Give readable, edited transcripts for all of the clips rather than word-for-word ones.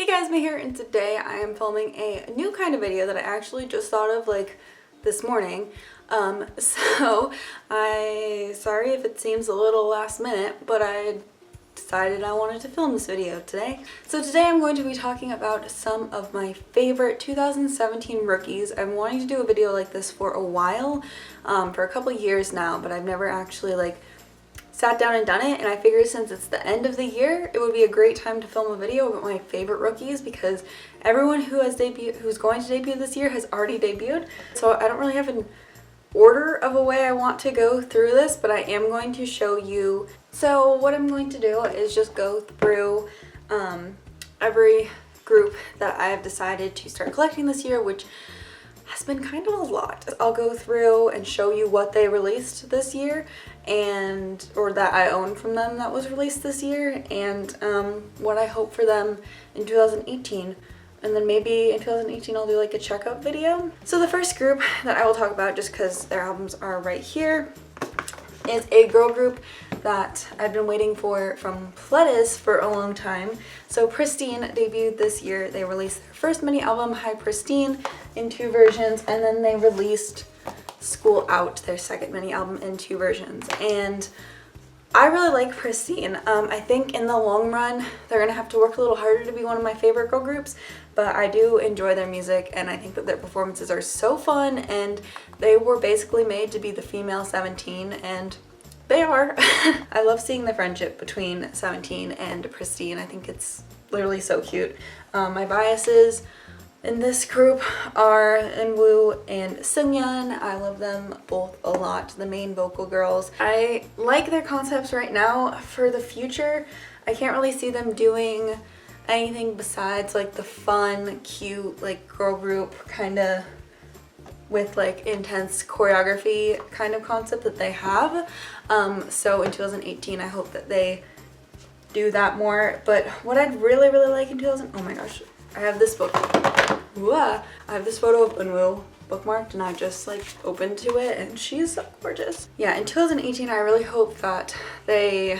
guys, May here, and today I am filming a new kind of video that I actually just thought of like this morning. Sorry if it seems a little last minute, but I decided I wanted to film this video today. So today I'm going to be talking about some of my favorite 2017 rookies. I'm wanting to do a video like this for a while, for a couple years now, but I've never actually like sat down and done it, and I figured since it's the end of the year, it would be a great time to film a video about my favorite rookies because everyone who's going to debut this year has already debuted. So I don't really have an order of a way I want to go through this, but I am going to show you. So what I'm going to do is just go through every group that I have decided to start collecting this year, which has been kind of a lot. I'll go through and show you what they released this year or that I own from them that was released this year, and what I hope for them in 2018. And then maybe in 2018 I'll do like a checkup video. So the first group that I will talk about, just because their albums are right here, is a girl group that I've been waiting for from Lovelyz for a long time. So Pristine debuted this year. They released their first mini album, Hi Pristine, in 2 versions, and then they released School Out, their second mini album, in 2 versions. And I really like Pristine. I think in the long run they're gonna have to work a little harder to be one of my favorite girl groups, but I do enjoy their music and I think that their performances are so fun, and they were basically made to be the female 17, and they are. I love seeing the friendship between 17 and Pristine. I think it's literally so cute. My biases in this group are Eunwoo and Seungyeon. I love them both a lot, the main vocal girls. I like their concepts right now. For the future, I can't really see them doing anything besides like the fun, cute, like girl group kind of with like intense choreography kind of concept that they have. So in 2018, I hope that they do that more. But what I'd really like in oh my gosh, I have this book. I have this photo of Eunwoo bookmarked, and I just like opened to it, and she's so gorgeous. Yeah, in 2018, I really hope that they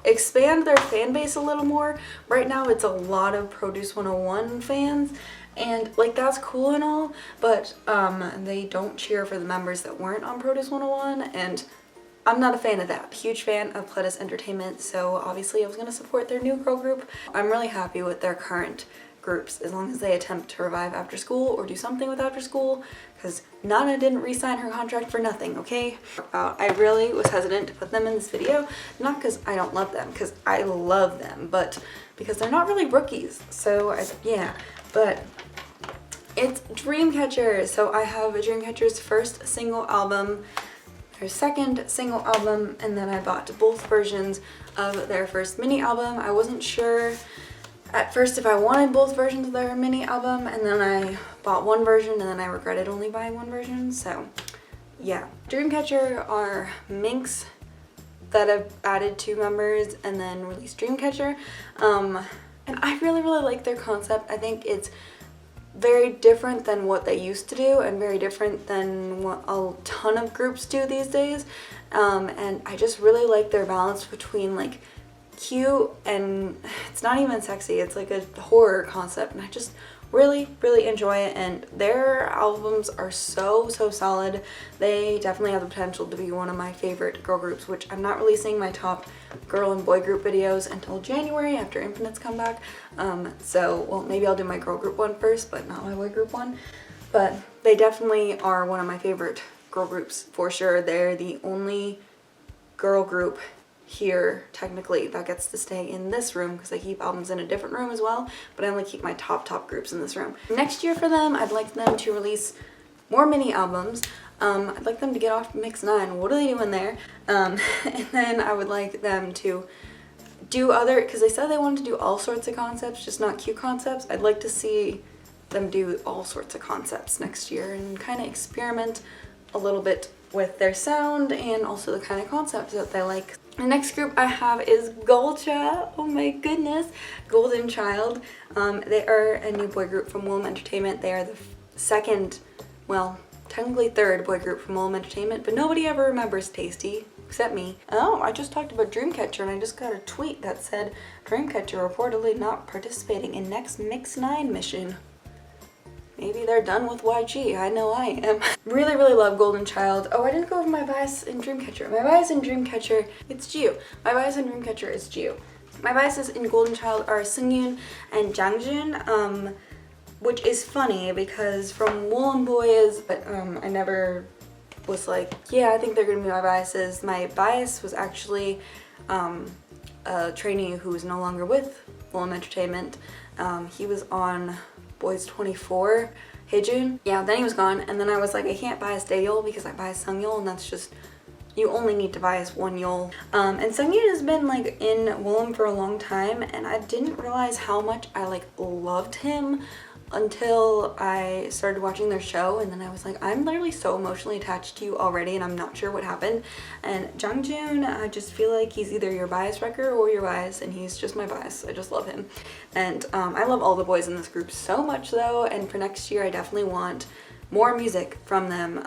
expand their fan base a little more. Right now, it's a lot of Produce 101 fans, and like that's cool and all, but they don't cheer for the members that weren't on Produce 101, and I'm not a fan of that. Huge fan of Lovelyz Entertainment, so obviously I was gonna support their new girl group. I'm really happy with their current groups as long as they attempt to revive After School or do something with After School, because Nana didn't re-sign her contract for nothing, okay? I really was hesitant to put them in this video, not because I don't love them, because I love them, but because they're not really rookies. So yeah, but it's Dreamcatcher. So I have Dreamcatcher's first single album, their second single album, and then I bought both versions of their first mini album. I wasn't sure at first if I wanted both versions of their mini album, and then I bought one version, and then I regretted only buying one version. So yeah, Dreamcatcher are Minx that have added 2 members and then released Dreamcatcher, and I really like their concept. I think it's very different than what they used to do, and very different than what a ton of groups do these days, and I just really like their balance between like cute and it's not even sexy. It's like a horror concept, and I just really enjoy it, and their albums are so solid. They definitely have the potential to be one of my favorite girl groups, which I'm not releasing my top girl and boy group videos until January after Infinite's come back. So well, maybe I'll do my girl group one first, but not my boy group one. But they definitely are one of my favorite girl groups for sure. They're the only girl group here technically that gets to stay in this room, because I keep albums in a different room as well, but I only keep my top groups in this room. Next year for them, I'd like them to release more mini albums. I'd like them to get off Mix 9. What are they doing there? And then I would like them to do other, because they said they wanted to do all sorts of concepts, just not cute concepts. I'd like to see them do all sorts of concepts next year and kind of experiment a little bit with their sound and also the kind of concepts that they like. The next group I have is Golcha. Oh my goodness, Golden Child. They are a new boy group from Willem Entertainment. They are the second, well, technically third boy group from Willem Entertainment, but nobody ever remembers Tasty. except me. Oh, I just talked about Dreamcatcher and I just got a tweet that said Dreamcatcher reportedly not participating in next Mix 9 mission. Maybe they're done with YG. I know I am. Really, really love Golden Child. Oh, I didn't go over my bias in Dreamcatcher. My bias in Dreamcatcher, it's Jiu. My bias in Dreamcatcher is Jiu. My biases in Golden Child are Seungyoon and Jangjun, which is funny because from Woolen Boys, but I never was like, yeah, I think they're gonna be my biases. My bias was actually a trainee who is no longer with Woolen Entertainment. He was on Boys 24, Haejun. Yeah, then he was gone, and then I was like, I can't bias Daeyeol because I bias Seungyeol, and that's just, you only need to bias one Yeol. And Seungyoon has been like in Woolen for a long time, and I didn't realize how much I like loved him until I started watching their show, and then I was like, I'm literally so emotionally attached to you already and I'm not sure what happened. And Jangjun, I just feel like he's either your bias wrecker or your bias, and he's just my bias. I just love him. And I love all the boys in this group so much though, and for next year I definitely want more music from them.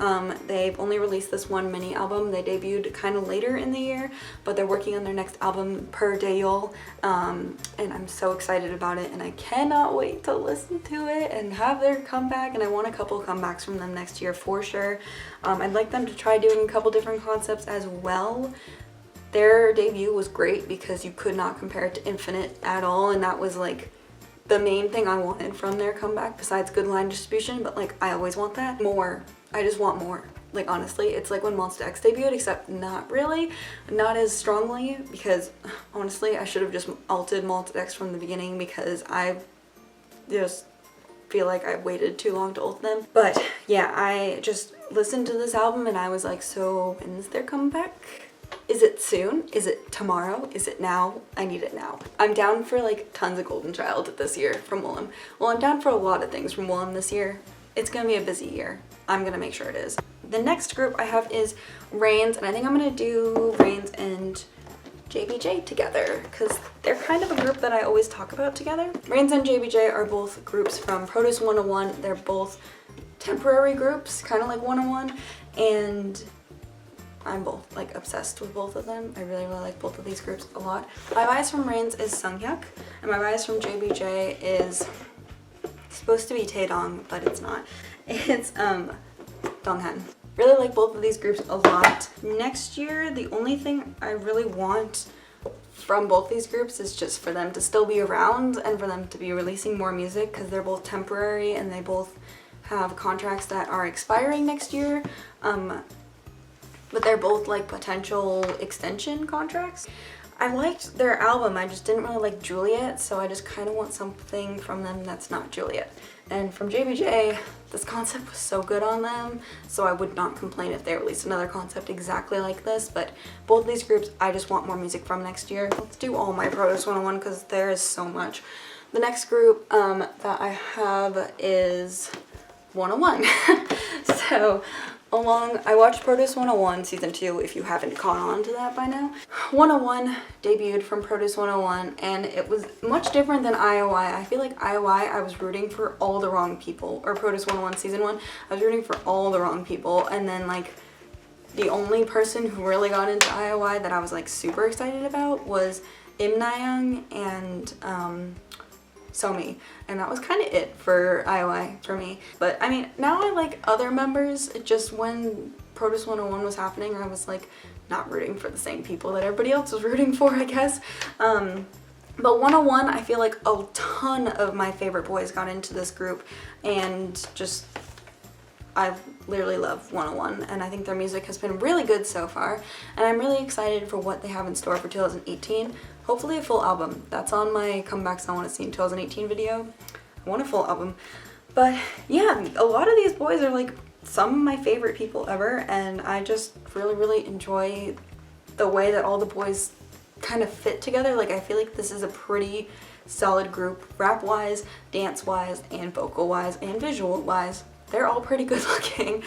They've only released this one mini album. They debuted kind of later in the year, but they're working on their next album per Daeyeol, and I'm so excited about it, and I cannot wait to listen to it and have their comeback, and I want a couple comebacks from them next year for sure. I'd like them to try doing a couple different concepts as well. Their debut was great because you could not compare it to Infinite at all, and that was like the main thing I wanted from their comeback besides good line distribution, but like I always want that. More. I just want more. Like honestly, it's like when Monsta X debuted, except not really, not as strongly, because honestly I should have just ulted Monsta X from the beginning because I just feel like I waited too long to ult them. But yeah, I just listened to this album and I was like, so when's their comeback? Is it soon? Is it tomorrow? Is it now? I need it now. I'm down for like tons of Golden Child this year from Woolen. Well, I'm down for a lot of things from Woolen this year. It's gonna be a busy year. I'm gonna make sure it is. The next group I have is Rain's, and I think I'm gonna do Rain's and JBJ together because they're kind of a group that I always talk about together. Rain's and JBJ are both groups from Produce 101. They're both temporary groups, kind of like 101, and I'm both like obsessed with both of them. I really, really like both of these groups a lot. My bias from Rain's is Sunghyuk, and my bias from JBJ is supposed to be Taedong, but it's not. It's Donghan. Really like both of these groups a lot. Next year, the only thing I really want from both these groups is just for them to still be around and for them to be releasing more music, because they're both temporary and they both have contracts that are expiring next year. But they're both like potential extension contracts. I liked their album, I just didn't really like Juliet, so I just kind of want something from them that's not Juliet. And from JBJ, this concept was so good on them, so I would not complain if they released another concept exactly like this, but both these groups I just want more music from next year. Let's do all my Produce 101 because there is so much. The next group that I have is 101. So I watched Produce 101 season 2 if you haven't caught on to that by now. 101 debuted from Produce 101 and it was much different than IOI. I feel like IOI I was rooting for all the wrong people, or Produce 101 season 1 I was rooting for all the wrong people, and then like the only person who really got into IOI that I was like super excited about was Im Na-young and Somi, and that was kind of it for IOI for me. But I mean, now I like other members. Just when Produce 101 was happening, I was like not rooting for the same people that everybody else was rooting for, I guess. But 101, I feel like a ton of my favorite boys got into this group, and just I literally love 101, and I think their music has been really good so far, and I'm really excited for what they have in store for 2018. Hopefully a full album. That's on my comebacks I want to see in 2018 video. I want a full album. But yeah, a lot of these boys are like some of my favorite people ever, and I just really, really enjoy the way that all the boys kind of fit together. Like I feel like this is a pretty solid group, rap-wise, dance-wise, and vocal-wise, and visual-wise. They're all pretty good looking.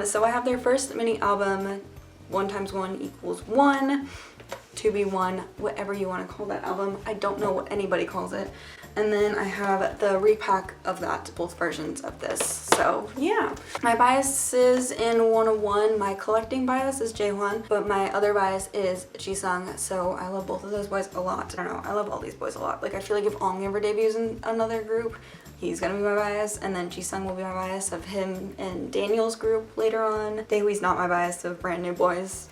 So I have their first mini album, 1 × 1 = 1, 2B1, whatever you want to call that album. I don't know what anybody calls it. And then I have the repack of that, both versions of this. So yeah, my bias is in 101. My collecting bias is Jaehwan, but my other bias is Yesung. So I love both of those boys a lot. I don't know, I love all these boys a lot. Like I feel like if Ong ever debuts in another group, he's gonna be my bias, and then Yesung will be my bias of him and Daniel's group later on. Daehui's not my bias of brand new boys.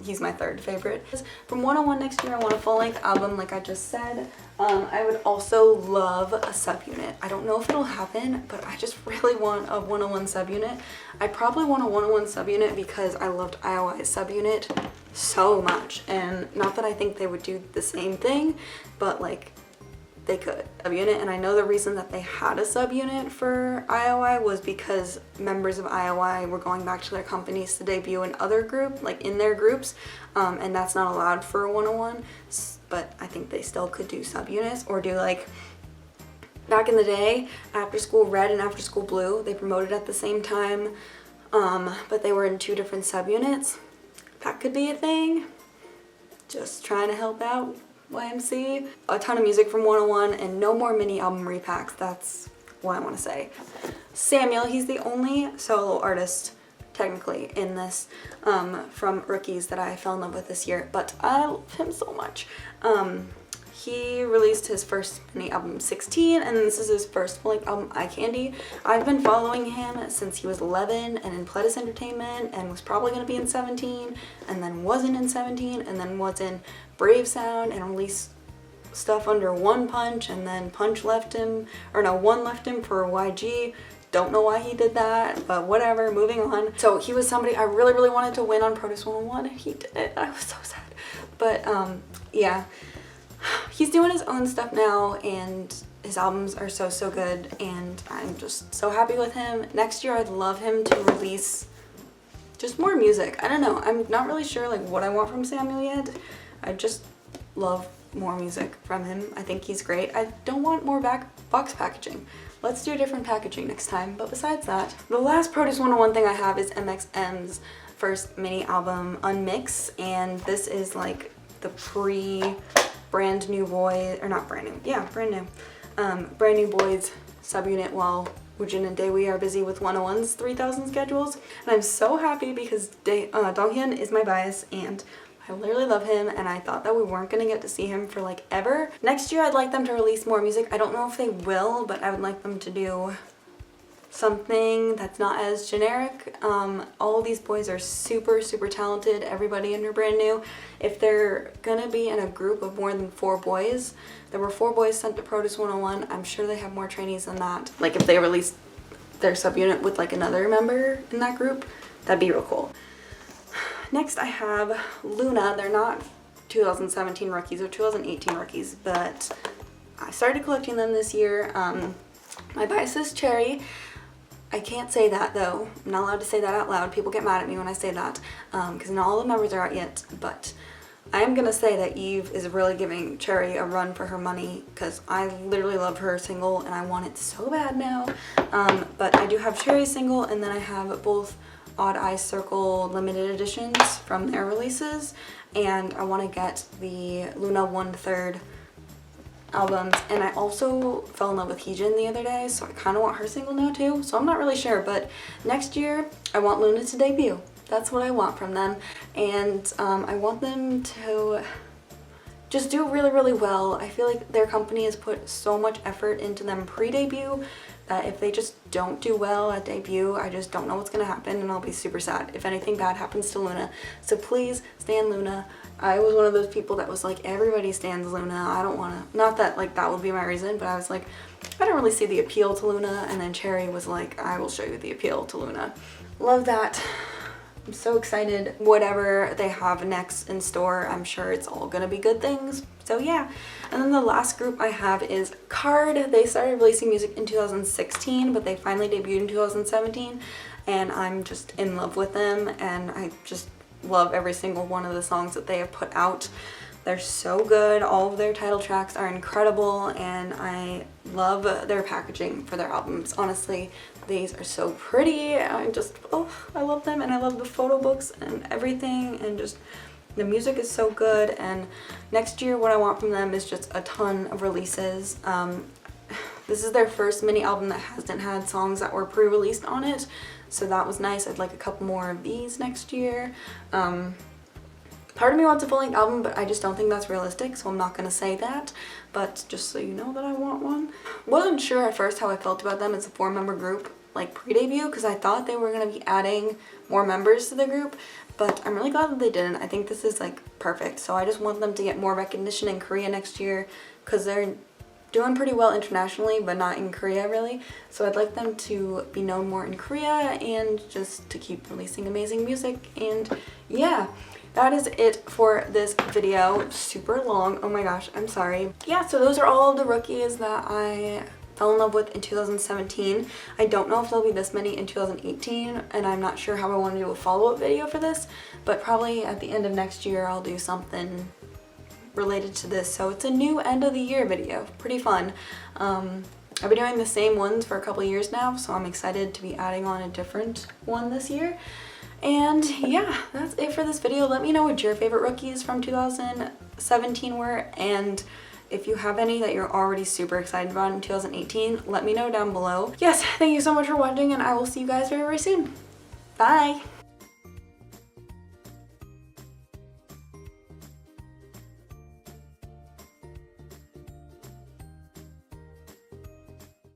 He's my third favorite. From 101 next year, I want a full-length album, like I just said. I would also love a subunit. I don't know if it'll happen, but I just really want a 101 subunit. I probably want a 101 subunit because I loved IOI's subunit so much, and not that I think they would do the same thing, but like they could. Subunit, and I know the reason that they had a subunit for IOI was because members of IOI were going back to their companies to debut in other group, like in their groups, and that's not allowed for a 101, but I think they still could do subunits, or do like back in the day, After School Red and After School Blue, they promoted at the same time, but they were in 2 different subunits. That could be a thing. Just trying to help out YMC. A ton of music from 101 and no more mini album repacks. That's what I want to say. Samuel, he's the only solo artist technically in this from Rookies that I fell in love with this year, but I love him so much. He released his first mini album 16, and this is his first full-length album, Eye Candy. I've been following him since he was 11 and in Pledis Entertainment, and was probably going to be in 17, and then wasn't in 17, and then was in Brave Sound, and released stuff under One Punch, and then Punch left him, or no, One left him for YG. Don't know why he did that, but whatever, moving on. So he was somebody I really, really wanted to win on Produce 101, and he did it. I was so sad. But yeah. He's doing his own stuff now, and his albums are so, so good, and I'm just so happy with him. Next year, I'd love him to release just more music. I don't know. I'm not really sure like what I want from Samuel yet. I just love more music from him. I think he's great. I don't want more box packaging. Let's do a different packaging next time. But besides that, the last Produce 101 thing I have is MXM's first mini album, Unmix, and this is like the brand new boy, or not brand new, yeah, brand new boys subunit while Woojin and Daehui are busy with 101's 3000 schedules. And I'm so happy because Donghyun is my bias, and I literally love him, and I thought that we weren't gonna get to see him for like ever. Next year I'd like them to release more music. I don't know if they will, but I would like them to do something that's not as generic. All of these boys are super, super talented, everybody in their brand new. If they're gonna be in a group of more than 4 boys, there were 4 boys sent to Produce 101, I'm sure they have more trainees than that. Like if they released their subunit with like another member in that group, that'd be real cool. Next I have Luna. They're not 2017 rookies or 2018 rookies, but I started collecting them this year. My bias is Cherry. I can't say that though. I'm not allowed to say that out loud. People get mad at me when I say that because not all the members are out yet, but I am gonna say that Eve is really giving Cherry a run for her money because I literally love her single and I want it so bad now. But I do have Cherry single, and then I have both Odd Eye Circle limited editions from their releases, and I want to get the Luna 1/3 albums, and I also fell in love with Heejin the other day, so I kind of want her single now too, so I'm not really sure, but next year I want Luna to debut. That's what I want from them, and I want them to just do really, really well. I feel like their company has put so much effort into them pre-debut that if they just don't do well at debut, I just don't know what's gonna happen, and I'll be super sad if anything bad happens to Luna. So please stan Luna. I was one of those people that was like, everybody stans Luna. I don't wanna, not that like that would be my reason, but I was like, I don't really see the appeal to Luna, and then Cherry was like, I will show you the appeal to Luna. Love that. I'm so excited. Whatever they have next in store, I'm sure it's all gonna be good things. So yeah. And then the last group I have is Card. They started releasing music in 2016, but they finally debuted in 2017, and I'm just in love with them, and I just love every single one of the songs that they have put out. They're so good. All of their title tracks are incredible, and I love their packaging for their albums. Honestly, these are so pretty. I love them, and I love the photo books and everything, and just The music is so good, and next year what I want from them is just a ton of releases. This is their first mini album that hasn't had songs that were pre-released on it, so that was nice. I'd like a couple more of these next year. Part of me wants a full-length album, but I just don't think that's realistic, so I'm not going to say that. But just so you know that I want one. Wasn't sure at first how I felt about them as a 4-member group, like pre-debut, because I thought they were going to be adding more members to the group, but I'm really glad that they didn't. I think this is like perfect, so I just want them to get more recognition in Korea next year, because they're doing pretty well internationally, but not in Korea really. So I'd like them to be known more in Korea and just to keep releasing amazing music. And yeah, that is it for this video. Super long, oh my gosh, I'm sorry. Yeah, so those are all of the rookies that I fell in love with in 2017. I don't know if there'll be this many in 2018, and I'm not sure how I want to do a follow-up video for this, but probably at the end of next year I'll do something related to this. So it's a new end of the year video, pretty fun. I've been doing the same ones for a couple years now, so I'm excited to be adding on a different one this year. And yeah, that's it for this video. Let me know what your favorite rookies from 2017 were, and if you have any that you're already super excited about in 2018, let me know down below. Yes, thank you so much for watching, and I will see you guys very, very soon. Bye!